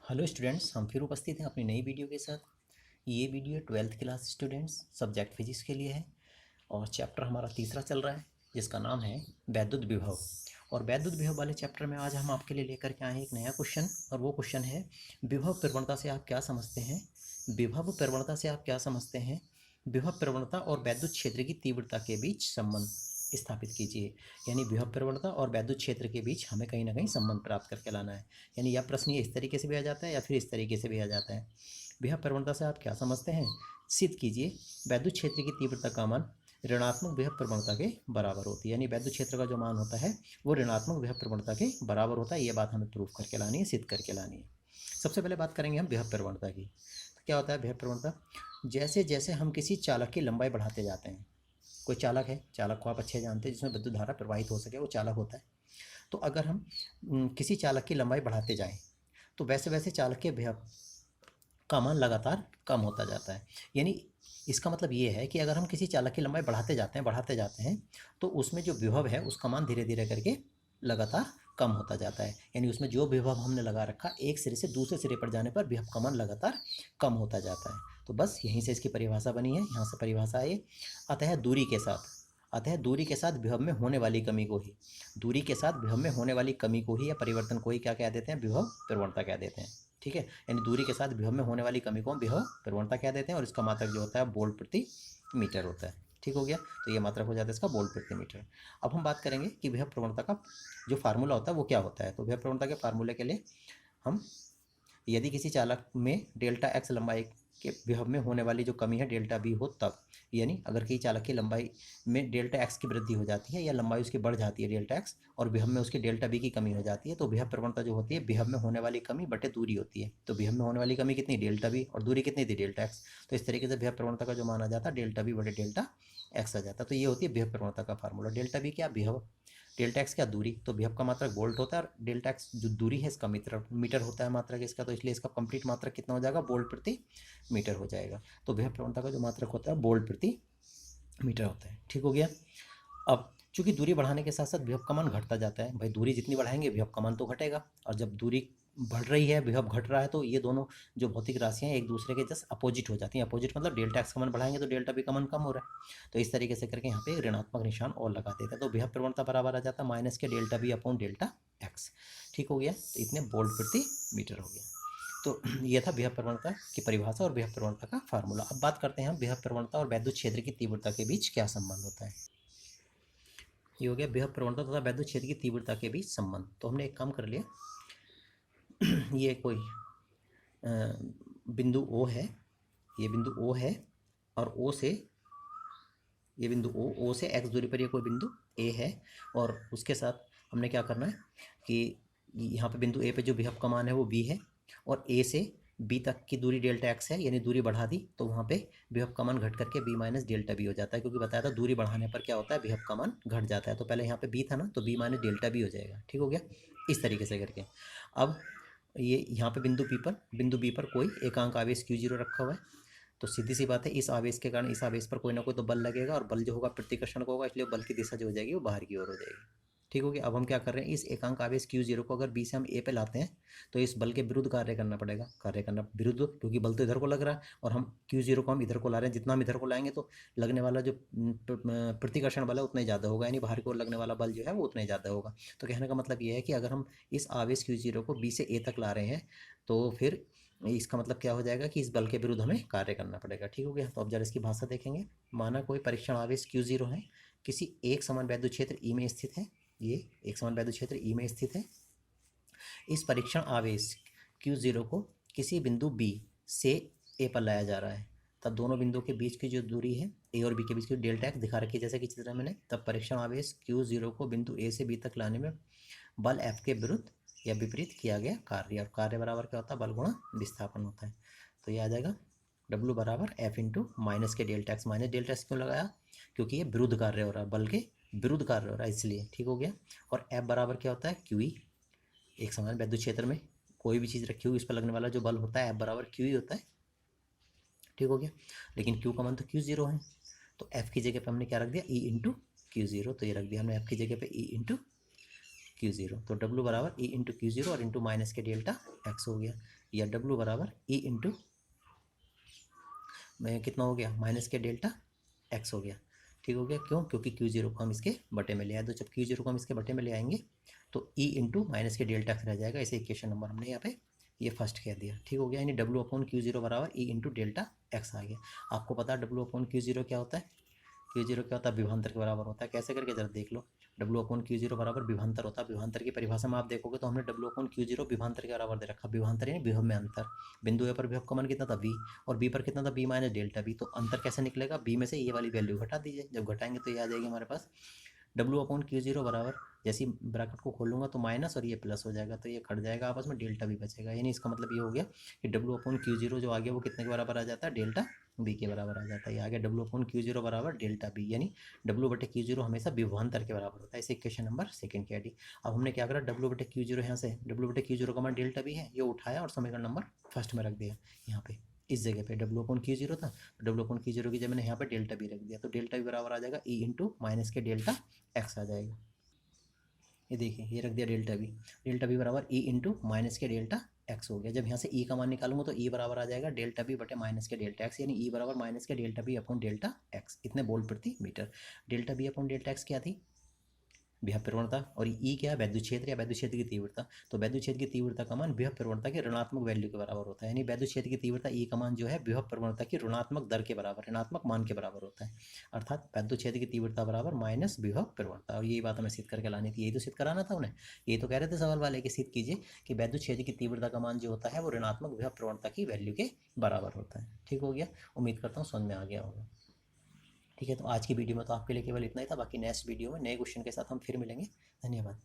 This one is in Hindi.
हेलो स्टूडेंट्स, हम फिर उपस्थित हैं अपनी नई वीडियो के साथ। ये video 12th class students subject physics के लिए है और चैप्टर हमारा तीसरा चल रहा है जिसका नाम है वैद्युत विभव। और वैद्युत विभव वाले चैप्टर में आज हम आपके लिए लेकर के आए हैं एक नया क्वेश्चन, और वो क्वेश्चन है विभव प्रवणता से आप क्या समझते हैं। विभव प्रवणता से आप क्या समझते हैं। विभव प्रवणता और वैद्युत क्षेत्र की तीव्रता के बीच संबंध स्थापित कीजिए। यानी विभव प्रवणता और वैद्युत क्षेत्र के बीच हमें कहीं ना कहीं संबंध प्राप्त करके लाना है। यानी यह प्रश्न ये इस तरीके से भी आ जाता है या फिर इस तरीके से भी आ जाता है। विभव प्रवणता से आप क्या समझते हैं, सिद्ध कीजिए वैद्युत क्षेत्र की तीव्रता का मान ऋणात्मक विभव प्रवणता के बराबर होती है। यानी वैद्युत क्षेत्र का जो मान होता है वो ऋणात्मक विभव प्रवणता के बराबर होता है। ये बात हमें प्रूफ करके लानी है, सिद्ध करके लानी है। सबसे पहले बात करेंगे हम विभव प्रवणता की। तो क्या होता है विभव प्रवणता, जैसे जैसे हम किसी चालक की लंबाई बढ़ाते जाते हैं। कोई चालक है, चालक को आप अच्छे जानते हैं, जिसमें विद्युत धारा प्रवाहित हो सके वो चालक होता है। तो अगर हम किसी चालक की लंबाई बढ़ाते जाएं तो वैसे वैसे चालक के विभव का मान लगातार कम होता जाता है। यानी इसका मतलब ये है कि अगर हम किसी चालक की लंबाई बढ़ाते जाते हैं तो उसमें जो विभव है उसका मान धीरे धीरे करके लगातार कम होता जाता है। यानी उसमें जो विभव हमने लगा रखा, एक सिरे से दूसरे सिरे पर जाने पर विभव का मान लगातार कम होता जाता है। तो बस यहीं से इसकी परिभाषा बनी है, यहाँ से परिभाषा है। अतः दूरी के साथ विभव में होने वाली कमी को ही या परिवर्तन को ही क्या कह देते हैं, विभव प्रवणता कह देते हैं। ठीक है, यानी दूरी के साथ विभव में होने वाली कमी को हम विभव प्रवणता कह देते हैं, और इसका मात्रक जो होता है वोल्ट प्रति मीटर होता है। ठीक हो गया, तो ये मात्रक हो जाता है इसका वोल्ट प्रति मीटर। अब हम बात करेंगे कि विभव प्रवणता का जो फार्मूला होता है वो क्या होता है। तो विभव प्रवणता के फार्मूले के लिए हम, यदि किसी चालक में डेल्टा एक्स लंबाई के विभव में होने वाली जो कमी है डेल्टा बी हो तब, यानी अगर किसी चालक की लंबाई में डेल्टा एक्स की वृद्धि हो जाती है या लंबाई उसकी बढ़ जाती है डेल्टा एक्स, और विभव में उसकी डेल्टा बी की कमी हो जाती है, तो विभव प्रवणता जो होती है विभव में होने वाली कमी बटे दूरी होती है। तो विभव में होने वाली कमी कितनी, डेल्टा बी, और दूरी कितनी थी, डेल्टा एक्स। तो इस तरीके से विभव प्रवणता का जो मान आ जाता है डेल्टा बी बटे डेल्टा एक्स आ जाता है। तो ये होती है विभव प्रवणता का फार्मूला। डेल्टा बी क्या, विभव, डेल्टा एक्स क्या, दूरी। तो विभव का मात्रक वोल्ट होता है और डेल्टा एक्स जो दूरी है इसका मीटर होता है मात्रक इसका, तो इसलिए इसका कंप्लीट मात्रक कितना हो जाएगा, वोल्ट प्रति मीटर हो जाएगा। तो विभव प्रवणता का जो मात्रक होता है वोल्ट प्रति मीटर होता है। ठीक हो गया। अब चूंकि दूरी बढ़ाने के साथ साथ विभव का मान घटता जाता है, भाई दूरी जितनी बढ़ाएंगे विभव का मान तो घटेगा, और जब दूरी बढ़ रही है विभव घट रहा है तो ये दोनों जो भौतिक राशियां हैं एक दूसरे के जस्ट अपोजिट हो जाती हैं। अपोजिट मतलब डेल्टा एक्स का मान बढ़ाएंगे तो डेल्टा बी का मान कम हो रहा है। तो इस तरीके से करके यहाँ पे एक ऋणात्मक निशान और लगा देते हैं, तो विभव प्रवणता बराबर आ जाता है माइनस के delta B upon delta x. ठीक हो गया, तो इतने वोल्ट प्रति मीटर हो गया। तो यह था विभव प्रवणता की परिभाषा और विभव प्रवणता का फार्मूला। अब बात करते हैं हम विभव प्रवणता और वैद्युत क्षेत्र की तीव्रता के बीच क्या संबंध होता है। ये हो गया विभव प्रवणता तथा वैद्युत क्षेत्र की तीव्रता के बीच संबंध। तो हमने एक काम कर लिया, ये कोई बिंदु ओ है, ये बिंदु ओ है, और ओ से ये बिंदु ओ से एक्स दूरी पर ये कोई बिंदु ए है, और उसके साथ हमने क्या करना है कि यहाँ पे बिंदु ए पे जो विभव का मान है वो बी है, और ए से बी तक की दूरी डेल्टा एक्स है, यानी दूरी बढ़ा दी तो वहाँ पे विभव का मान घट करके बी माइनस डेल्टा बी हो जाता है, क्योंकि बताया था दूरी बढ़ाने पर क्या होता है, विभव का मान घट जाता है। तो पहले यहाँ पे बी था ना, तो बी माइनस डेल्टा बी हो जाएगा। ठीक हो गया, इस तरीके से करके। अब ये यहाँ पे बिंदु बी पर कोई एकांक आवेश क्यू जीरो रखा हुआ है, तो सीधी सी बात है इस आवेश के कारण इस आवेश पर कोई ना कोई तो बल लगेगा, और बल जो होगा प्रतिकर्षण का होगा, इसलिए बल की दिशा जो हो जाएगी वो बाहर की ओर हो जाएगी। ठीक हो गया। अब हम क्या कर रहे हैं, इस एकांक आवेश क्यू जीरो को अगर बी से हम ए पे लाते हैं तो इस बल के विरुद्ध कार्य करना पड़ेगा, क्योंकि बल तो इधर को लग रहा है और हम क्यू जीरो को हम इधर को ला रहे हैं। जितना हम इधर को लाएंगे तो लगने वाला जो प्रतिकर्षण बल है उतना ही ज़्यादा होगा, यानी बाहर की ओर लगने वाला बल जो है वो उतना ही ज़्यादा होगा। तो कहने का मतलब ये है कि अगर हम इस आवेश क्यू जीरो को बी से ए तक ला रहे हैं तो फिर इसका मतलब क्या हो जाएगा कि इस बल के विरुद्ध हमें कार्य करना पड़ेगा। ठीक हो गया। तो अब जरा इसकी भाषा देखेंगे। माना कोई परीक्षण आवेश क्यू जीरो है, किसी एक समान वैद्युत क्षेत्र ई में स्थित है, ये एक समान वैद्युत क्षेत्र ई में स्थित है। इस परीक्षण आवेश क्यू जीरो को किसी बिंदु बी से ए पर लाया जा रहा है, तब दोनों बिंदुओं के बीच की जो दूरी है ए और बी के बीच की डेल्टा एक्स दिखा रखी है जैसे कि चित्र में, तब परीक्षण आवेश क्यू जीरो को बिंदु ए से बी तक लाने में बल एफ के विरुद्ध या विपरीत किया गया कार्य, और कार्य बराबर क्या होता है, बल गुणा विस्थापन होता है। तो ये आ जाएगा W बराबर एफ इंटू माइनस के delta x. Minus delta x क्यों लगाया, क्योंकि ये विरुद्ध कार्य हो रहा है, बल के विरुद्ध कार्य हो रहा है इसलिए। ठीक हो गया। और एफ बराबर क्या होता है, क्यू ई। एक समान वैद्युत क्षेत्र में कोई भी चीज़ रखी हुई इस पर लगने वाला जो बल होता है एफ बराबर क्यू ई होता है। ठीक हो गया। लेकिन क्यू का मान तो क्यू जीरो है, तो एफ की जगह पे हमने क्या रख दिया, ई इंटू क्यू जीरो। तो ये रख दिया हमने एफ की जगह पे ई इंटू Q0। तो W बराबर E इंटू Q0 और इंटू माइनस के डेल्टा एक्स हो गया, या W बराबर E इंटू कितना हो गया, माइनस के डेल्टा एक्स हो गया। ठीक हो गया, क्यों? क्योंकि Q0 को हम इसके बटे में ले आए, तो जब Q0 को हम इसके बटे में ले आएंगे तो E इंटू माइनस के डेल्टा एक्स रह जाएगा। इसे इक्वेशन नंबर हमने यहाँ पे ये फर्स्ट कह दिया। ठीक हो गया, यानी W अपॉन Q0 बराबर E इंटू डेल्टा एक्स आ गया। आपको पता है W अपॉन Q0 क्या होता है? Q0 क्या होता है? विभवांतर के बराबर होता है। कैसे करके जरा देख लो। W अपॉन Q0 बराबर विभवांतर होता है। विभवांतर की परिभाषा में आप देखोगे तो हमने W अपॉन Q0 विभवांतर के बराबर दे रखा। विभवांतर यानी विभव में अंतर। बिंदु ए पर विभव का मान कितना था? V, और B पर कितना था? B minus delta V। तो अंतर कैसे निकलेगा? B में से ये वाली वैल्यू घटा दीजिए। जब घटाएंगे तो ये आ जाएगी हमारे पास W अपॉन Q0 बराबर, जैसे ही ब्रैकेट को खोलूंगा तो माइनस और ये प्लस हो जाएगा, तो ये कट जाएगा आपस में, डेल्टा भी बचेगा। यानी इसका मतलब ये हो गया कि W अपॉन Q0 जो आ गया वो कितने के बराबर आ जाता है? डेल्टा B के बराबर आ जाता है। ये आ गया W अपॉन Q0 बराबर डेल्टा B, यानी W बटे Q0 हमेशा विभवांतर के बराबर होता है। इसे इक्वेशन नंबर सेकंड कह दी। अब हमने क्या करा, W बटे Q0 यहाँ से W बटे Q0 का मान डेल्टा B है, ये उठाया और समीकरण नंबर फर्स्ट में रख दिया। यहाँ पे इस जगह पे W अपॉन Q0 था, तो W अपॉन Q0 की जगह मैंने यहाँ पे डेल्टा B रख दिया, तो डेल्टा B बराबर आ जाएगा E इंटू माइनस के डेल्टा एक्स आ जाएगा। ये देखिए, ये रख दिया डेल्टा बी। डेल्टा बी बराबर ई इंटू माइनस के डेल्टा एक्स हो गया। जब यहाँ से ई का मान निकालूंगा तो ई बराबर आ जाएगा डेल्टा बी बटे माइनस के डेल्टा एक्स, यानी ई बराबर माइनस के delta B upon delta x, इतने वोल्ट प्रति metre. Delta B upon delta x क्या थी? विभव प्रवणता, और ई क्या है? वैद्युत क्षेत्र या वैद्युत क्षेत्र की तीव्रता। तो वैद्युत क्षेत्र की तीव्रता का मान विभव प्रवणता के ऋणात्मक वैल्यू के बराबर होता है, यानी वैद्युत क्षेत्र की तीव्रता ई का मान जो है विभव प्रवणता की ऋणात्मक दर के बराबर, ऋणात्मक मान के बराबर होता है। अर्थात वैद्युत क्षेत्र की तीव्रता बराबर माइनस विभव प्रवणता। और यही बात हमें सिद्ध करके लानी थी, यही तो सिद्ध कराना था उन्हें। ये तो कह रहे थे सवाल वाले कि सिद्ध कीजिए कि वैद्युत क्षेत्र की तीव्रता का मान जो होता है वो ऋणात्मक विभव प्रवणता की वैल्यू के बराबर होता है। ठीक हो गया, उम्मीद करता हूँ समझ में आ गया होगा। ठीक है, तो आज की वीडियो में तो आपके लिए केवल इतना ही था। बाकी नेक्स्ट वीडियो में नए क्वेश्चन के साथ हम फिर मिलेंगे। धन्यवाद।